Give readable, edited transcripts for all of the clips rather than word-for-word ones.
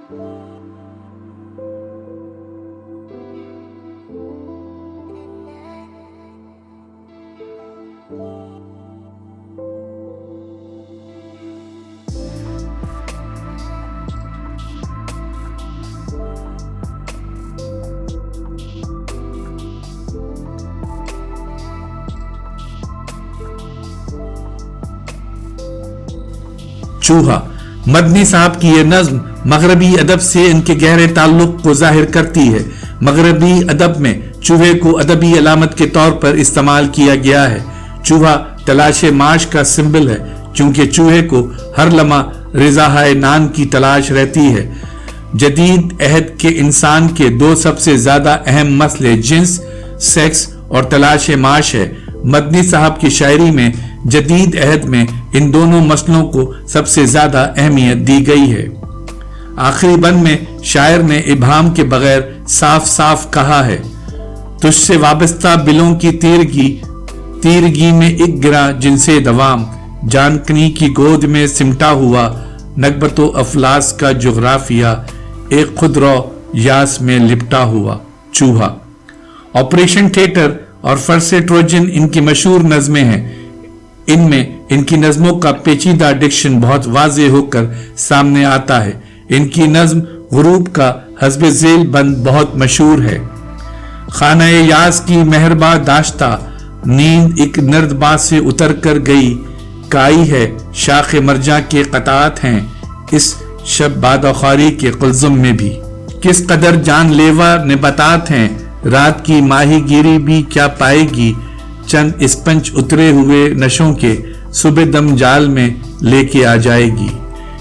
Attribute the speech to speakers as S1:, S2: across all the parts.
S1: चूहा। मदनी साहब की यह नज्म मगरबी अदब से इनके गहरे ताल्लुक को जाहिर करती है। मगरबी अदब में चूहे को अदबी अलामत के तौर पर इस्तेमाल किया गया है। चूहा तलाश माश का सिंबल है, क्योंकि चूहे को हर लम्हा रिज़ाए नान की तलाश रहती है। जदीद अहद के इंसान के दो सबसे ज्यादा अहम मसले जिन्स, सेक्स और तलाश माश है। मदनी साहब की शायरी में जदीद अहद में इन दोनों मसलों को सबसे ज्यादा अहमियत दी गई है। आखिरी बंद में शायर ने इबाम के बगैर साफ साफ कहा है, तुझसे वाबस्ता बिलों की तीरगी में एक गिरा जिनसे दवाम, जानकनी की गोद में सिमटा हुआ नकबतो अफलास का जुग्राफिया, एक खुदरो यास में लिपटा हुआ। चूहा। ऑपरेशन थिएटर और फरसे ट्रोजन इनकी मशहूर नज़में हैं। इनमें इनकी नज़मों का पेचीदा डिक्शन बहुत वाज़े होकर सामने आता है। इनकी नज़म गुरूब का हस्बे झेल बंद बहुत मशहूर है। खाना-ए यास की मेहरबा दाश्ता, नींद एक नर्दबा से उतर कर गई, काई है शाख मरजा के कतात हैं इस शब बादखारी के कुलजुम में भी। किस कदर जानलेवा नबातात हैं, रात की माहीगीरी भी क्या पाएगी, चंद स्पंज उतरे हुए नशों के सुबह दम जाल में लेके आ जाएगी।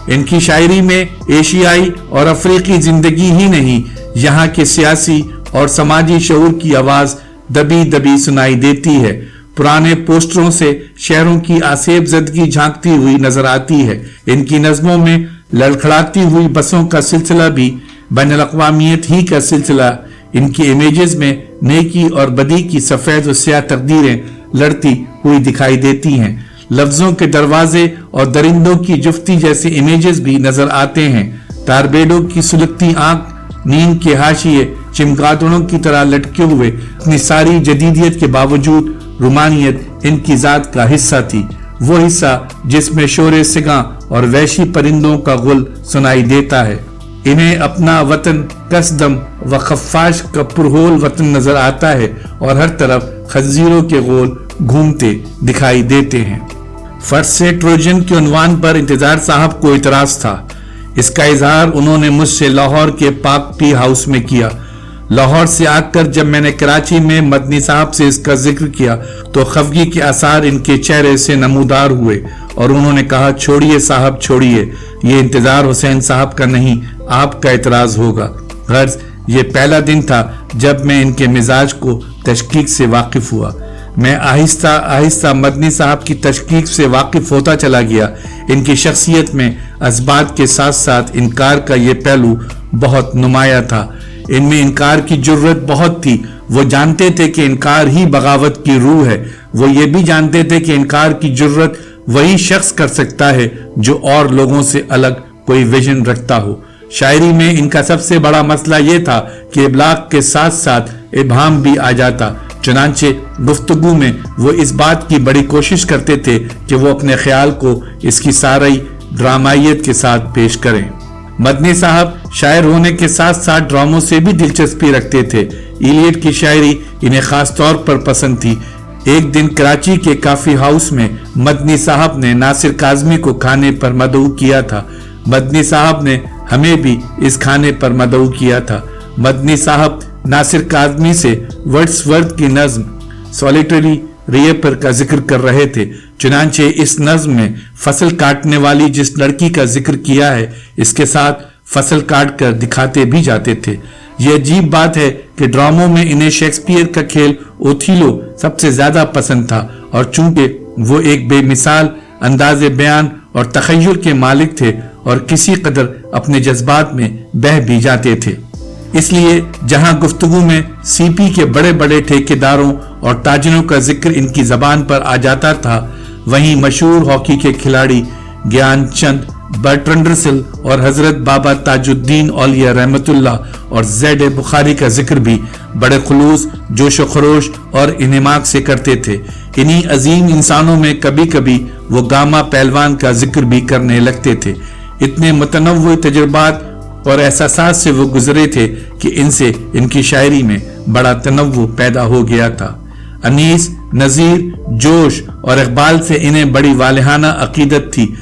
S1: इनकी शायरी में एशियाई और अफ्रीकी जिंदगी ही नहीं, यहाँ के सियासी और समाजी शऊर की आवाज दबी दबी सुनाई देती है। पुराने पोस्टरों से शहरों की आसेब ज़दगी झांकती हुई नजर आती है। इनकी नज़मों में लड़खड़ाती हुई बसों का सिलसिला भी बैनुल-अक़वामियत ही का सिलसिला। इनकी इमेजेस में नेकी और बदी की सफेद और स्याह तकदीरें लड़ती हुई दिखाई देती हैं। लफ्जों के दरवाजे और दरिंदों की जुफ्ती जैसे इमेजेस भी नजर आते हैं। तारबेड़ों की सुलगती आंख, नींद के हाशिए चिमगादड़ों की तरह लटके हुए, अपनी सारी जदीदियत के बावजूद रुमानियत इनकी जात का हिस्सा थी। वो हिस्सा जिसमें शोरे सिगा और वैशी परिंदों का गुल सुनाई देता है। इन्हें अपना वतन कसदम व खफाश का पुरहोल वतन नजर आता है और हर तरफ खंजीरों के गोल घूमते दिखाई देते हैं। फर्श से ट्रोजन के उन्वान पर इंतजार साहब को इतराज था। इसका इजहार उन्होंने मुझसे लाहौर के पाक टी हाउस में किया। लाहौर से आकर जब मैंने कराची में मदनी साहब से इसका जिक्र किया तो खफगी के आसार इनके चेहरे से नमूदार हुए और उन्होंने कहा, छोड़िए साहब छोड़िए, ये इंतजार हुसैन साहब का नहीं आपका एतराज होगा। गर्ज ये पहला दिन था जब मैं इनके मिजाज को तशकीक से वाकिफ हुआ। मैं आहिस्ता आहिस्ता मदनी साहब की तशकीक से वाकिफ होता चला गया। इनकी शख्सियत में असबात के साथ साथ इनकार का ये पहलू बहुत नुमाया था। इनमें इनकार की जुर्रत बहुत थी। वो जानते थे कि इनकार ही बगावत की रूह है। वो ये भी जानते थे कि इनकार की जुर्रत वही शख्स कर सकता है जो और लोगों से अलग कोई विजन रखता हो। शायरी में इनका सबसे बड़ा मसला ये था कि इबलाग के साथ साथ इबहाम भी आ जाता। चुनांचे गुफ्तगू में वो इस बात की बड़ी कोशिश करते थे कि वो अपने ख्याल को इसकी सारी ड्रामाइयत के साथ पेश करें। मदनी साहब शायर होने के साथ साथ ड्रामों से भी दिलचस्पी रखते थे। इलियट की शायरी इन्हें खास तौर पर पसंद थी। एक दिन कराची के काफी हाउस में मदनी साहब ने नासिर काज़मी को खाने पर मदऊ किया था। मदनी साहब ने हमें भी इस खाने पर मदऊ किया था। मदनी साहब नासिर काज़मी से वर्ड्सवर्थ की नज्म सॉलिटरी रिएपर का जिक्र कर रहे थे। चुनांचे इस नज्म में फसल काटने वाली जिस लड़की का जिक्र किया है, इसके साथ फसल काट कर दिखाते भी जाते थे। यह अजीब बात है कि ड्रामों में इन्हें शेक्सपियर का खेल ओथीलो सबसे ज्यादा पसंद था और चूंकि वो एक बेमिसाल अंदाज़े बयान और तखय्युल के मालिक थे और किसी कदर अपने जज्बात में बह भी जाते थे, इसलिए जहां गुफ्तगू में सीपी के बड़े बड़े ठेकेदारों और ताजिरों का जिक्र इनकी जबान पर आ जाता था, वहीं मशहूर हॉकी के खिलाड़ी ज्ञानचंद बर्ट्रंड रसेल और हजरत बाबा ताजुद्दीन औलिया रहमतुल्लाह और ज़ैद बुखारी का जिक्र भी बड़े खुलूस, जोश खरोश और इन्हिमाक से करते थे। इन्हीं अजीम इंसानों में कभी कभी वो गामा पहलवान का जिक्र भी करने लगते थे। इतने मुतनव्वि तजुर्बात और एहसासात से वो गुजरे थे कि इनसे इनकी शायरी में बड़ा तनव्वु पैदा हो गया था। अनीस, नजीर, जोश और इकबाल से इन्हें बड़ी वालिहाना अकीदत थी।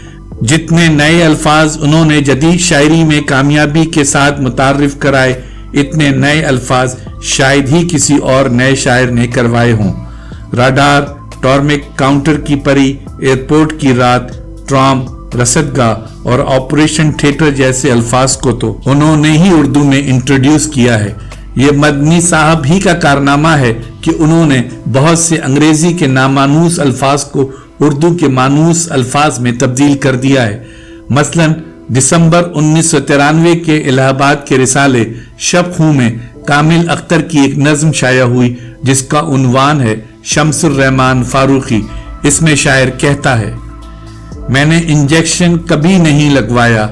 S1: जितने नए अल्फाज उन्होंने जदीद शायरी में कामयाबी के साथ मुतारिफ कराए, इतने नए अल्फाज शायद ही किसी और नए शायर ने करवाए हों। राडार, टॉर्मिक, काउंटर की परी, एयरपोर्ट की रात, ट्राम, रसदगाह और ऑपरेशन थिएटर जैसे अल्फाज को तो उन्होंने ही उर्दू में इंट्रोड्यूस किया है। ये मदनी साहब ही का कारनामा है कि उन्होंने बहुत से अंग्रेजी के नामानूस अल्फाज को उर्दू के मानूस अल्फाज में तब्दील कर दिया है। मसलन दिसंबर 1993 के इलाहाबाद के रिसाले शब खूं में कामिल अख्तर की एक नज्म शाया हुई जिसका उन्वान है शम्सुर रहमान फारूकी। इसमें शायर कहता है, मैंने इंजेक्शन कभी नहीं लगवाया,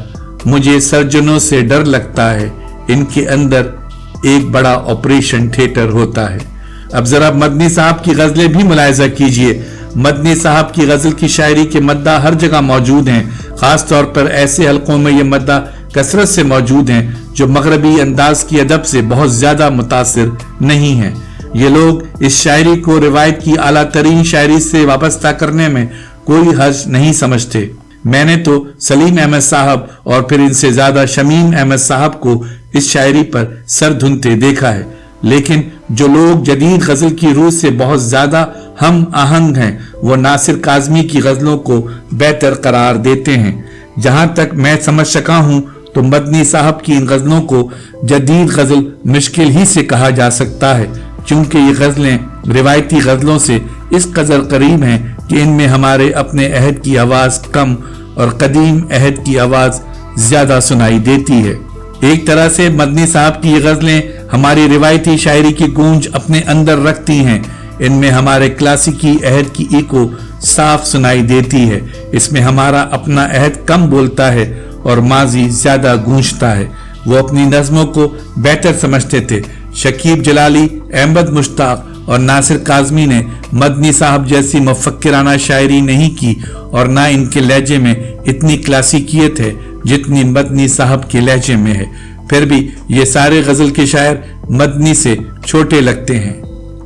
S1: मुझे सर्जनों से डर लगता है, इनके अंदर एक बड़ा ऑपरेशन थिएटर होता है। अब जरा मदनी साहब की गजलें भी मुलाहिजा कीजिए। मदनी साहब की गजल की शायरी के मद्दा हर जगह मौजूद हैं। खास तौर पर ऐसे हलकों में ये मद्दा कसरत से मौजूद हैं जो मगरबी अंदाज की अदब से बहुत ज्यादा मुतासिर नहीं हैं। ये लोग इस शायरी को रिवायत की आला तरीन शायरी से वाबस्ता करने में कोई हर्ज नहीं समझते। मैंने तो सलीम अहमद साहब और फिर इनसे ज्यादा शमीम अहमद साहब को इस शायरी पर सर धुनते देखा है। लेकिन जो लोग जदीद गजल की रूह से बहुत ज्यादा हम आहंग हैं, वो नासिर काज़मी की गजलों को बेहतर करार देते हैं। जहां तक मैं समझ सका हूं तो मदनी साहब की इन गजलों को जदीद गजल मुश्किल ही से कहा जा सकता है, क्योंकि ये गजलें रिवायती गजलों से इस कदर करीब हैं कि इनमें हमारे अपने अहद की आवाज कम और कदीम अहद की आवाज ज्यादा सुनाई देती है। एक तरह से मदनी साहब की ये गजलें हमारी रिवायती शायरी की गूंज अपने अंदर रखती हैं। इनमें हमारे क्लासिकी अहद की इको साफ सुनाई देती है। इसमें हमारा अपना अहद कम बोलता है और माजी ज्यादा गूंजता है। वो अपनी नज़मों को बेहतर समझते थे। शकीब जलाली, अहमद मुश्ताक और नासिर काज़मी ने मदनी साहब जैसी मुफक्किराना शायरी नहीं की और ना इनके लहजे में इतनी क्लासिकियत है जितनी मदनी साहब के लहजे में है। फिर भी ये सारे गजल के शायर मदनी से छोटे लगते हैं,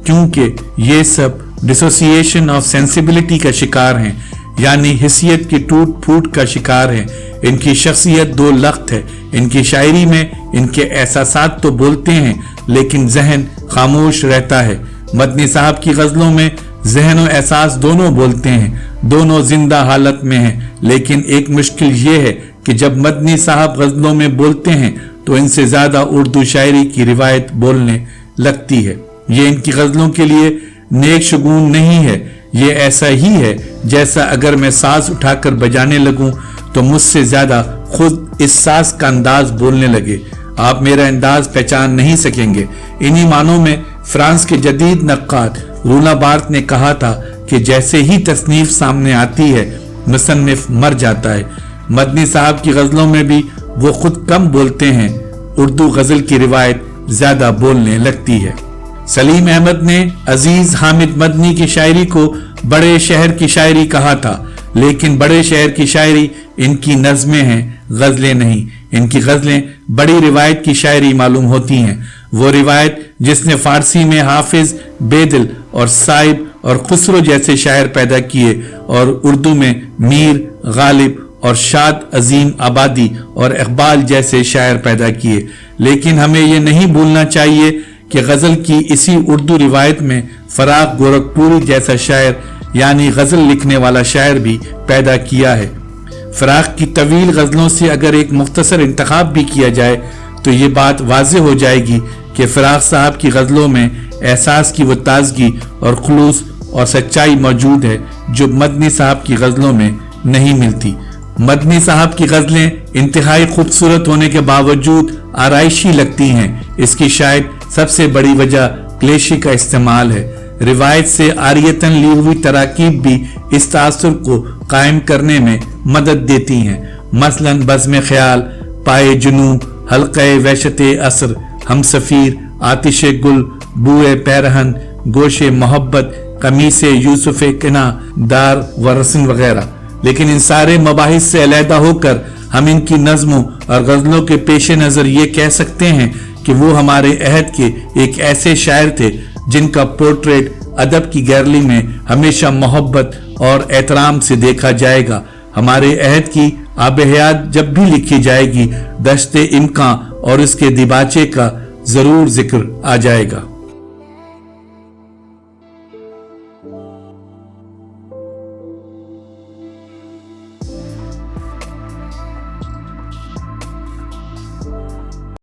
S1: क्योंकि ये सब डिसोसिएशन ऑफ सेंसिबिलिटी का शिकार हैं, यानी हिस्सियत की टूट फूट का शिकार हैं। इनकी शख्सियत दो लख्त है। इनकी शायरी में इनके एहसासात तो बोलते हैं, लेकिन जहन खामोश रहता है। मदनी साहब की गजलों में जहन और एहसास दोनों बोलते हैं, दोनों जिंदा हालत में हैं। लेकिन एक मुश्किल ये है कि जब मदनी साहब गजलों में बोलते हैं तो इनसे ज्यादा उर्दू शायरी की रिवायत बोलने लगती है। ये इनकी गजलों के लिए नेक शगुन नहीं है। ये ऐसा ही है जैसा अगर मैं साज उठाकर बजाने लगूं तो मुझसे ज्यादा खुद इस साज का अंदाज बोलने लगे। आप मेरा अंदाज पहचान नहीं सकेंगे। इन्हीं मानों में फ्रांस के जदीद नक्काद रूना बार्थ ने कहा था कि जैसे ही तसनीफ सामने आती है मुसन्निफ मर जाता है। मदनी साहब की गजलों में भी वो खुद कम बोलते हैं, उर्दू गजल की रिवायत ज्यादा बोलने लगती है। सलीम अहमद ने अजीज हामिद मदनी की शायरी को बड़े शहर की शायरी कहा था, लेकिन बड़े शहर की शायरी इनकी नज़में हैं, गजलें नहीं। इनकी गजलें बड़ी रिवायत की शायरी मालूम होती हैं। वो रिवायत जिसने फारसी में हाफिज, बेदिल और साइब और खुसरो जैसे शायर पैदा किए और उर्दू में मीर, गालिब और शाद अजीम आबादी और इकबाल जैसे शायर पैदा किए। लेकिन हमें ये नहीं भूलना चाहिए कि गजल की इसी उर्दू रिवायत में फराग गोरखपुरी जैसा शायर यानी गजल लिखने वाला शायर भी पैदा किया है। फराग की तवील गजलों से अगर एक मुख्तसर इंतखाब भी किया जाए तो ये बात वाज़ेह हो जाएगी कि फराग साहब की गजलों में एहसास की वो ताजगी और खुलूस और सच्चाई मौजूद है जो मदनी साहब की गजलों में नहीं मिलती। मदनी साहब की गजलें इंतहाई खूबसूरत होने के बावजूद आराइशी लगती हैं। इसकी शायद सबसे बड़ी वजह क्लेशी का इस्तेमाल है। रिवायत से आरियतन ली हुई तराकीब भी इस तासुर को कायम करने में मदद देती हैं। مثلاً بزم خیال، پائے جنو، حلقہ وحشت عصر، ہم سفیر، آتش گل، بوئے پیرہن، گوش محبت، قمیص یوسف کنا، دار و رسن وغیرہ۔ لیکن ان سارے مباحث سے علیحدہ ہو کر ہم ان کی نظموں اور غزلوں کے پیش نظر یہ کہہ سکتے ہیں کہ وہ ہمارے عہد کے ایک ایسے شاعر تھے جن کا پورٹریٹ ادب کی گیلری میں ہمیشہ محبت اور احترام سے دیکھا جائے گا۔ ہمارے عہد کی آب حیات جب بھی لکھی جائے گی، دشت امکاں اور اس کے دیباچے کا ضرور ذکر آ جائے گا۔